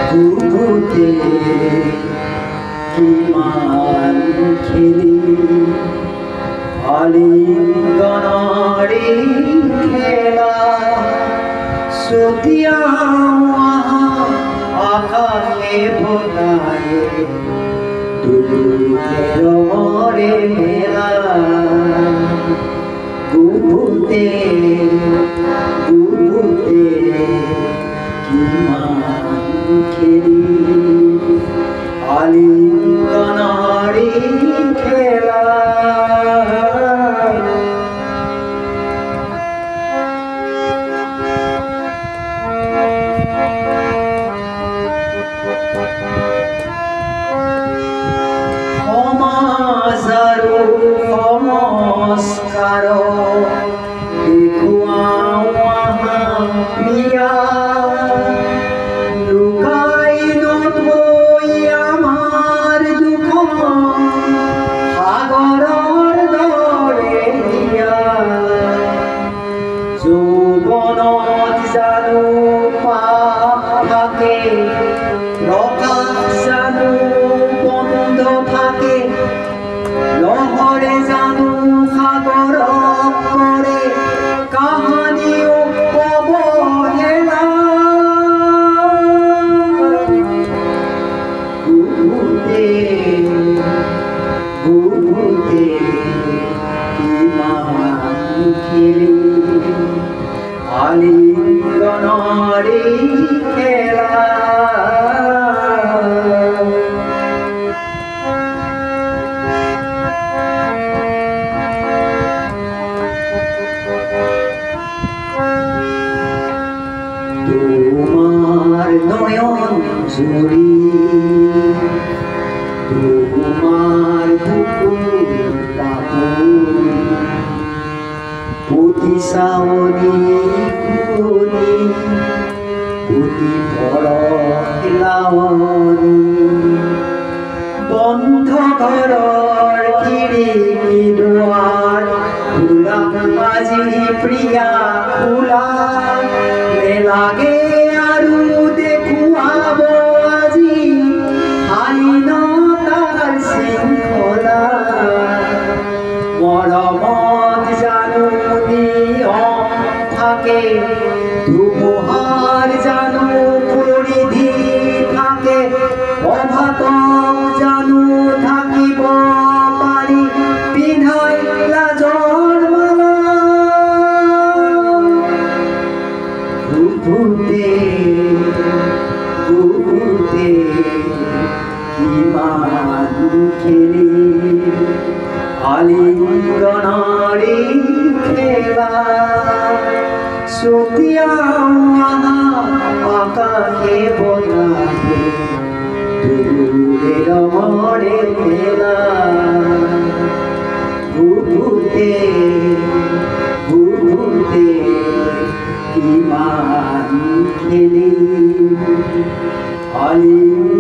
ঘুঘুতে কিমান খেলি আলিঙ্গনাৰি খেলা সতিয়া আকাশে ভোলায় দুলুকেৰ মৰে মেলা ঘুঘুতে কিমান খেলি আলিঙ্গনাৰি খেলা সমাজৰো সংস্কাৰ দেখুৱাওঁ প্ৰিয়া লুকাই নথৈ আমাৰ দুখ সাগৰৰ দৰে দিয়া যৌৱনত জানো পাপ থাকে প্ৰকাশ জানো বন্ধ থাকে লহৰে জানো সাগৰক কৰে কাহানিও অৱহেলা ঘুঘুতে কিমান খেলি আলিঙ্গনাৰি খেলা তোমাৰ নয়ন জুড়ি তোমাৰ বুকুৰ বাহুনি প্ৰতি সাওনি কুনি প্ৰতি পৰশ লাৱনি বন্ধ ঘৰৰ খিৰিকী দুৱাৰ খোলা আজি প্ৰিয়া খোলা নেলাগে আৰু দেখুৱাব আজি শালীনতাৰ শৃংখলা মৰমত জানো নিয়ম থাকে ধুমুহাৰ জানো পৰিধি থাকে অভাতক জানো থাকিব পাৰি পিন্ধাই লাজৰ মালা ঘুঘুতে কিমান খেলি আলিঙ্গনাৰি খেলা সতিয়া আকাশে বতাহে দুলুকেৰ মৰে মেলা ঘুঘুতে কিমান খেলি আলিঙ্গনাৰি